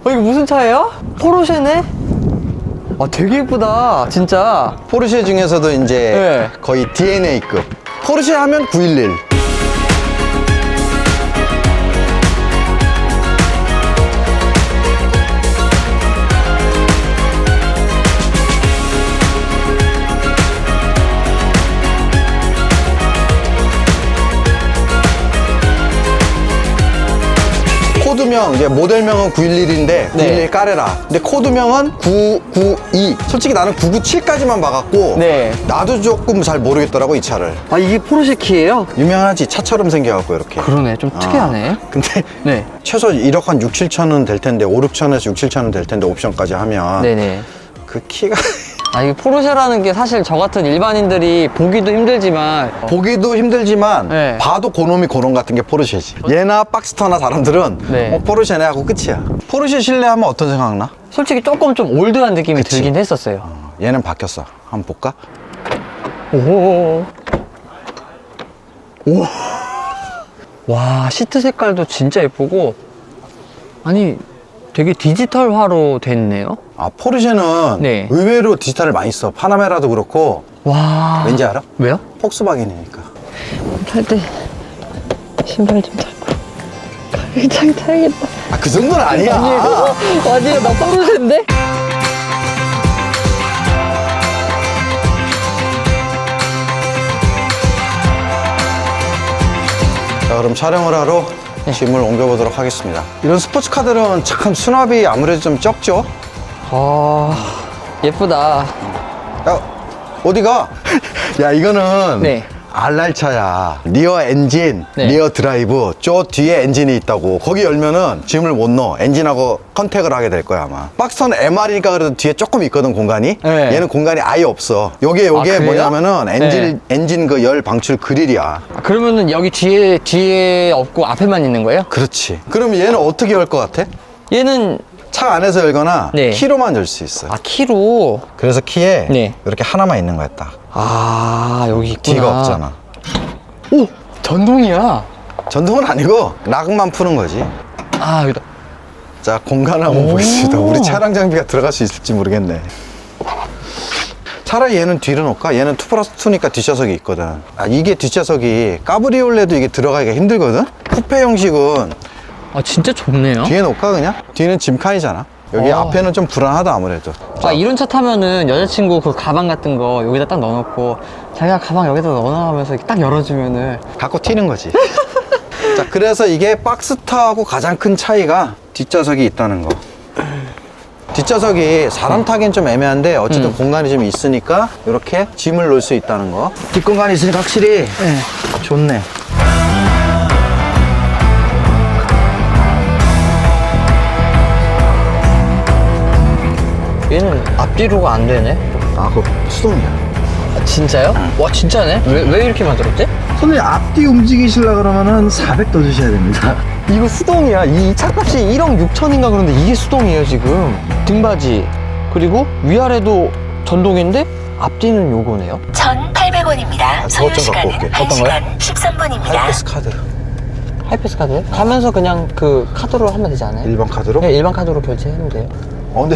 이거 무슨 차예요? 포르쉐네? 아, 되게 예쁘다, 진짜. 포르쉐 중에서도 이제 네. 거의 DNA급. 포르쉐 하면 911. 코드명, 이제 모델명은 911인데 911 까레라. 근데 코드명은 992. 솔직히 나는 997까지만 봐갖고 네. 나도 조금 잘 모르겠더라고 이 차를. 아, 이게 포르쉐 키예요? 유명하지, 차처럼 생겨갖고 이렇게. 그러네, 좀 특이하네. 근데 네. 최소 1억 한 6, 7천은 될 텐데 5, 6천에서 6, 7천은 될 텐데 옵션까지 하면 네네. 그 키가 아, 이게 포르쉐라는 게 사실 저 같은 일반인들이 보기도 힘들지만 보기도 힘들지만 네. 봐도 고놈이 고놈 같은 게 포르쉐지. 얘나 박스터나 사람들은 네. 포르쉐네 하고 끝이야. 포르쉐 실내하면 어떤 생각나? 솔직히 조금 좀 올드한 느낌이 그치. 들긴 했었어요. 얘는 바뀌었어. 한번 볼까? 오. 오. 와, 시트 색깔도 진짜 예쁘고, 아니, 되게 디지털화로 됐네요. 아, 포르쉐는 네. 의외로 디지털을 많이 써. 파나메라도 그렇고. 와. 왠지 알아? 왜요? 폭스바겐이니까. 탈 때 신발 좀 탈고 가격차게 타야겠다. 아, 그 정도는 아니야. 아니야, 나 포르쉐인데? 자, 그럼 촬영을 하러 짐을 옮겨보도록 하겠습니다. 이런 스포츠카들은 참 수납이 아무래도 좀 적죠? 아, 예쁘다. 야, 어디가? 야, 이거는 네. RR차야. 리어 엔진, 네. 리어 드라이브, 저 뒤에 엔진이 있다고. 거기 열면은 짐을 못 넣어. 엔진하고 컨택을 하게 될 거야, 아마. 박스터는 MR이니까 그래도 뒤에 조금 있거든, 공간이. 네. 얘는 공간이 아예 없어. 요게 아, 그래요? 뭐냐면은 네. 엔진 그 열 방출 그릴이야. 아, 그러면은 여기 뒤에 없고 앞에만 있는 거예요? 그렇지. 그럼 얘는 어떻게 열 것 같아? 얘는, 차 안에서 열거나 네. 키로만 열 수 있어. 아, 키로. 그래서 키에 네. 이렇게 하나만 있는 거야, 딱. 아, 여기 있구나. 뒤가 없잖아. 오! 전동이야. 전동은 아니고 락만 푸는 거지. 아, 여기다. 자, 공간 한번 오. 보겠습니다. 우리 차량 장비가 들어갈 수 있을지 모르겠네. 차라리 얘는 뒤로 놓을까? 얘는 2+2니까 뒷좌석이 있거든. 아, 이게 뒷좌석이 까브리올레도 이게 들어가기가 힘들거든? 쿠페 형식은 아, 진짜 좋네요. 뒤에 놓을까 그냥? 뒤는 짐칸이잖아. 여기 어. 앞에는 좀 불안하다 아무래도. 아, 이런 차 타면은 여자친구 그 가방 같은 거 여기다 딱 넣어놓고 자기가 가방 여기다 넣어놔 하면서 이렇게 딱 열어주면은 갖고 튀는 거지. 자, 그래서 이게 박스타하고 가장 큰 차이가 뒷좌석이 있다는 거. 뒷좌석이 사람 타기엔 좀 애매한데 어쨌든 공간이 좀 있으니까 이렇게 짐을 놓을 수 있다는 거. 뒷공간이 있으니까 확실히 좋네. 얘는 앞뒤로가 안 되네. 아, 그거 수동이야. 아, 진짜요? 와, 진짜네? 왜 이렇게 만들었지? 손님 앞뒤 움직이시려 그러면은 400 더 주셔야 됩니다. 이거 수동이야. 이 차값이 1억 6천인가 그런데 이게 수동이에요, 지금. 등받이. 그리고 위아래도 전동인데 앞뒤는 요거네요. 1,800원입니다. 소요 그것 좀 갖고 시간은 올게. 1시간 13분입니다. 하이패스 카드. 하이패스 카드? 가면서 그냥 그 카드로 하면 되지 않아요? 일반 카드로? 네, 일반 카드로 결제하면 돼요. 근데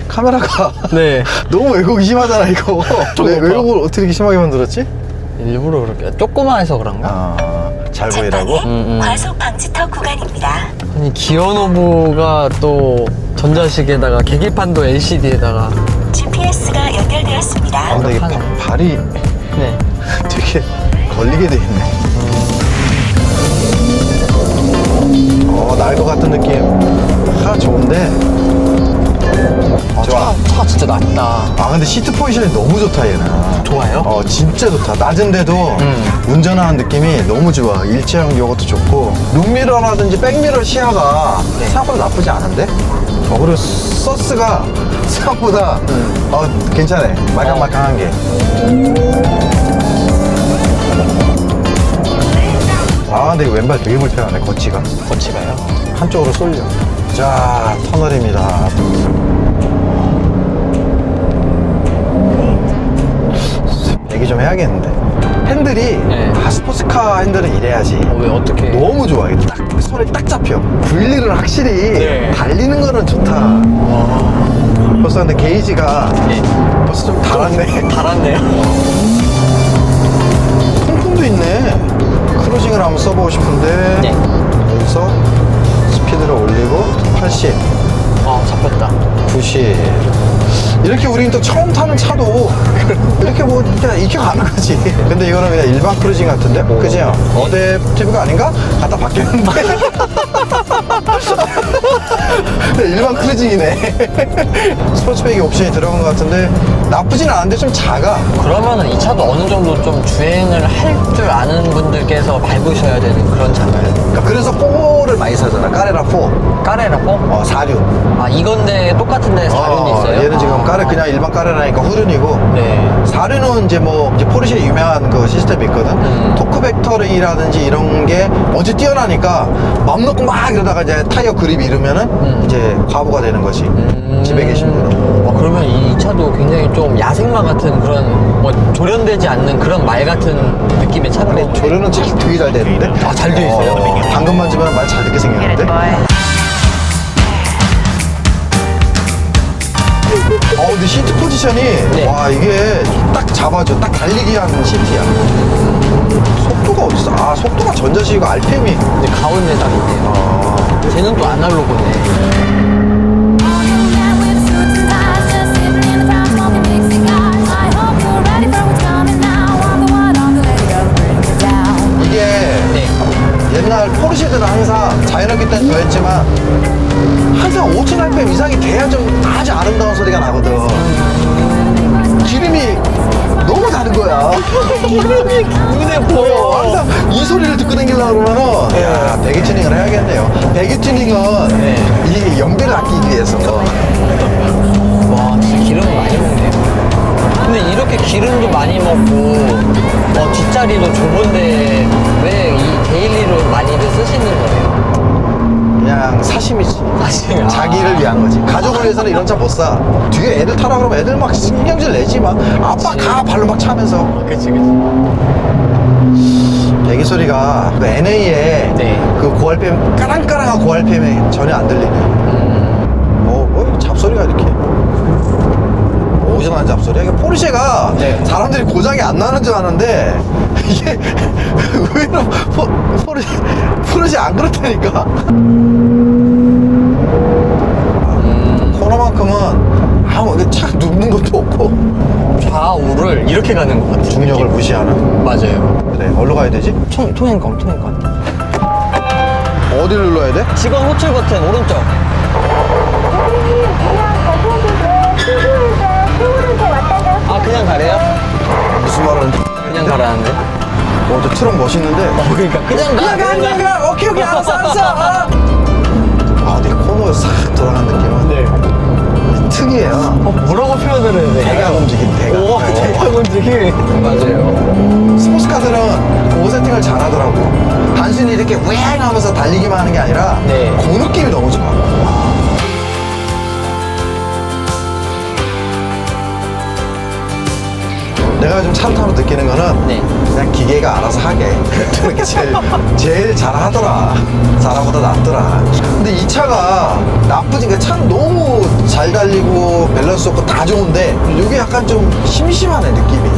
카메라가 네. 너무 왜곡이 심하잖아, 이거. 조금 봐. 왜곡을 어떻게 이렇게 심하게 만들었지? 일부러 그렇게. 조그마해서 그런가? 아, 잘 보이라고? 전방에 과속 방지턱 구간입니다. 아니, 기어노브가 또 전자식에다가 계기판도 LCD에다가. GPS가 연결되었습니다. 아, 근데 이게 하네. 발이 네. 되게 걸리게 돼 있네. 날 것 같은 느낌. 좋은데. 좋아. 차가 진짜 낮다. 아, 근데 시트 포지션이 너무 좋다, 얘는. 좋아요? 진짜 좋다. 낮은데도 운전하는 느낌이 너무 좋아. 일체형 요것도 좋고. 룸미러라든지 백미러 시야가 생각보다 나쁘지 않은데? 그리고 서스가 생각보다 괜찮아. 말캉말캉한 게. 아, 근데 이거 왼발 되게 불편하네, 거치가. 거치가요? 한쪽으로 쏠려. 자, 터널입니다. 얘기 좀 해야겠는데. 핸들이 네. 스포츠카 핸들은 이래야지. 왜 어떻게? 너무 좋아. 이게 딱 손에 딱 잡혀. V1은 확실히 네. 달리는 거는 좋다. 벌써 근데 게이지가 벌써 좀 달았네. 달았네요. 통풍도 있네. 크루징을 한번 써보고 싶은데 네. 여기서 스피드를 올리고 80, 아, 잡혔다. 90. 이렇게 우리는 또 처음 타는 차도 이렇게 뭐 그냥 익혀가는 거지. 근데 이거는 그냥 일반 크루징 같은데? 그죠? 어댑티브가 아닌가? 갖다 바뀌었는데. 일반 크루징이네. 스포츠백이 옵션이 들어간 것 같은데 나쁘진 않은데 좀 작아. 그러면은 이 차도 어느 정도 좀 주행을 할 줄 아는 분들께서 밟으셔야 되는 그런 차인가요? 그러니까 그래서 4를 많이 사잖아. 까레라 4. 까레라 4? 4륜. 아, 이건데 똑같은데 4륜이 있어요? 얘는 지금 까레 그냥 일반 까레라니까 후륜이고. 네. 4륜은 이제 뭐 이제 포르쉐 유명한 그 시스템이 있거든. 토크 벡터이라든지 이런 게 언제 뛰어나니까 맘 놓고 막 이러다가 이제 타이어 그립이 이르면은 이제 과부가 되는 거지. 집에 계신 분은. 그러면 이 차도 굉장히 좀 야생마 같은 그런 뭐 조련되지 않는 그런 말 같은 느낌의 차인데 조련은 되게 잘 되는데. 아, 잘 돼 있어요? 방금 만지면 말 잘 듣게 생겼는데. 근데 시트 포지션이 네. 와 이게 딱 잡아줘. 딱 달리기 하는 시트야. 속도가 어딨어? 아 속도가 전자식이고 RPM이. 이제 가운데 딱 있네요. 쟤는 또 아날로그네. 이게 네. 옛날 포르쉐들은 항상 자연흡기 때는 더했지만 항상 5,000 rpm 이상이 돼야 좀 아주 아름다운 소리가 나거든. 기름이 너무 다른 거야. 기름이 눈에 보여. 항상 이 소리를 듣고 다니려고 그러면은 야 배기 튜닝을 해야겠네요. 배기 튜닝은 네. 이 연비를 아끼기 위해서. 와, 진짜 기름을 많이 먹네요. 근데 이렇게 기름도 많이 먹고 뒷자리도 좁은데 왜 이 데일리로 많이들 쓰시는 거예요? 그냥 사심이지. 사심. 자기를 위한 거지. 가족을 위해서는 이런 차 못 사. 뒤에 애들 타라 그러면 애들 막 신경질 내지 막. 아빠 가 발로 막 차면서. 그치. 배기 소리가 그 NA에 네. 그 고RPM 까랑까랑한 고RPM에 전혀 안 들리네. 잡소리가 이렇게 오지랖한 잡소리야. 이게 포르쉐가 네. 사람들이 고장이 안 나는 줄 아는데 이게 의외로 포르쉐 안 그렇다니까. 코너만큼은 아무 착 눕는 것도 없고 좌우를 이렇게 가는 것 같아요. 중력을 느낌. 무시하는. 맞아요. 그래 어디로 가야 되지? 통행권. 어디를 눌러야 돼? 직원 호출 버튼 오른쪽. 아, 그냥 가래요? 무슨 말을 그냥 가라는데? 저 트럭 멋있는데. 그러니까 그냥 가. 오케이 알았어 근데 코너에 싹 돌아간 느낌은 네. 특이해요. 뭐라고 표현을 해야 돼? 대각 움직임 대각. 오, 대각 움직임. 맞아요. 스포츠카들은 그거 세팅을 잘하더라고. 단순히 이렇게 웽 하면서 달리기만 하는 게 아니라 네. 그 느낌이 너무 좋아. 내가 좀 차를 타면 느끼는 거는 네. 그냥 기계가 알아서 하게. 그렇게 제일 잘하더라. 사람보다 낫더라. 근데 이 차가 나쁘지. 그러니까 차는 너무 잘 달리고 밸런스 좋고 다 좋은데 이게 약간 좀 심심하네 느낌이.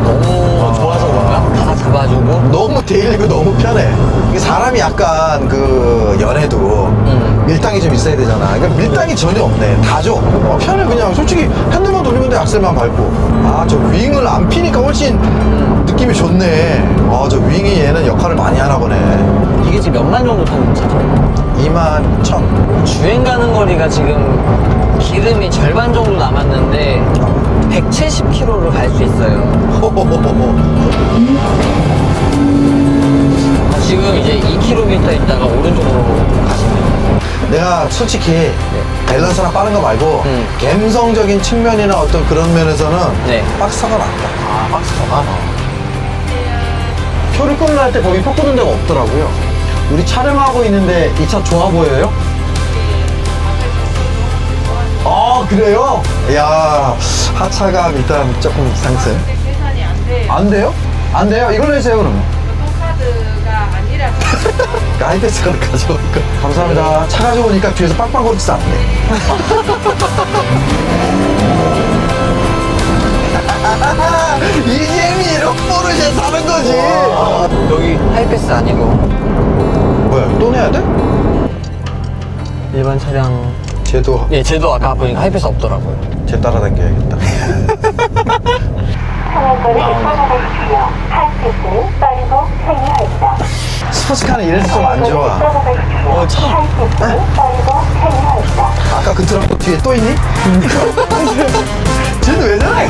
너무 좋아서 그런가? 다 잡아주고. 너무 데일리고 너무 편해. 이게 사람이 약간 그 연애도 밀당이 좀 있어야 되잖아. 그러니까 밀당이 전혀 없네. 다 줘. 편해 그냥. 솔직히 핸들만 돌리면 돼. 악셀만 밟고. 아 저 윙을 안 피니까 훨씬 느낌이 좋네. 아 저 윙이 얘는 역할을 많이 하나 보네. 이게 지금 몇만 정도 타는 차죠? 21,000. 주행 가는 거리가 지금 기름이 절반 정도 남았는데 170km를 갈 수 있어요. 지금 이제 2km 있다가 오른쪽으로 가시면 내가 솔직히 밸런스나 빠른 거 말고 감성적인 측면이나 어떤 그런 면에서는 네. 박스타가 낫다. 아, 박스터가? 표를 끊을 때 거기 표 끄는 데가 없더라고요. 우리 촬영하고 있는데 이 차 좋아 보여요? 아 그래요? 이야 하차감 일단 조금 상승. 계산이 안 돼요. 안 돼요? 안 돼요? 이걸로 해주세요 그러면. 교통카드가 아니라 하이패스가 가져올까? 감사합니다. 차 가져오니까 뒤에서 빵빵거리지 않네. 이 재미로 포르쉐 사는 거지. 여기 하이패스 아니고 뭐야, 또 내야 돼? 일반 차량. 쟤도 예, 쟤도 아까 보니까 하이패스 없더라고요. 쟤 따라다녀야겠다. 상한거를 따라가십시오. 하이패스는 빠르고 편리합니다. 스포츠카는 이래서 좀 안 좋아. 따라가십시오. 하이패스는 빠르고 편리합니다. 아까 그 트럭도 뒤에 또 있니? 쟤는 왜 저래?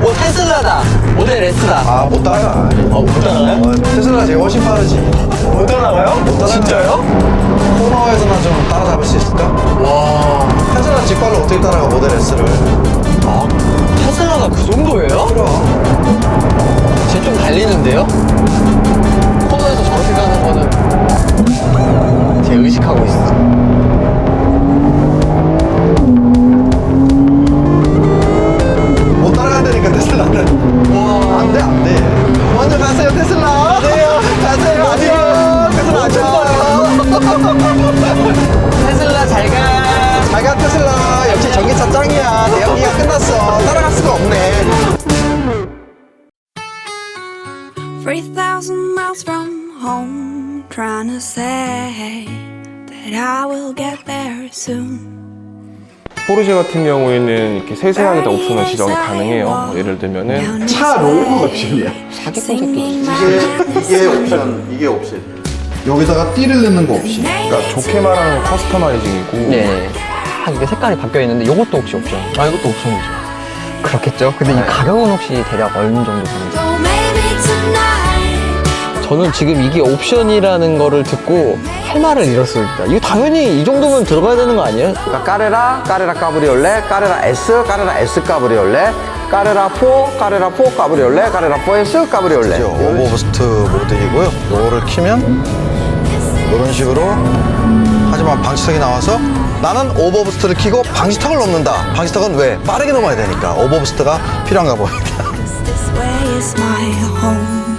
오, 테슬라다. 모델 S다. 아, 못 따라가. 못 따라가요? 테슬라 제가 훨씬 빠르지. 못 따라가요? 못 따라가. 진짜요? 코너에서나 좀 따라잡을 수 있을까? 와. 테슬라 직발로 어떻게 따라가, 모델 S를. 아, 테슬라가 그 정도예요? 그럼. 쟤 좀 달리는데요? 코너에서 저렇게 가는 거는 쟤 의식하고 있어. 못 따라간다니까, 테슬라는. 와. 안 돼, 안 돼. 먼저 가세요, 테슬라. 가세요. 가세요. 안녕. 테슬라 안녕. 테슬라 잘 가. 자기가 테슬라. 역시 전기차 짱이야. 내연기가 끝났어. 따라갈 수가 없네. 3,000 miles from home, trying to say that I will get there soon. 포르쉐 같은 경우에는 이렇게 세세하게 다 옵션을 지정이 가능해요. 뭐 예를 들면은 차 로고 옵션이야. 사기꾼 새끼. 이게 옵션, 이게 옵션. 여기다가 띠를 넣는 거 옵션. 그러니까 좋게 말하면 커스터마이징이고 네. 아, 이게 색깔이 바뀌어 있는데 이것도 혹시 옵션? 아, 이것도 옵션이죠. 그렇겠죠. 근데 이 가격은 혹시 대략 어느 정도 되는지? So maybe tonight. 저는 지금 이게 옵션이라는 거를 듣고 할 말을 잃었습니다. 이거 당연히 이 정도면 들어가야 되는 거 아니에요? 그러니까 까레라 까브리올레, 까레라 S 까브리올레, 까레라 4 까브리올레, 까레라 4S 까브리올레. 오버부스트 모델이고요. 요거를 키면 이런 식으로, 하지만 방지턱이 나와서 나는 오버부스트를 키고 방지턱을 넘는다. 방지턱은 왜? 빠르게 넘어야 되니까 오버부스트가 필요한가 봅니다. This way is my home.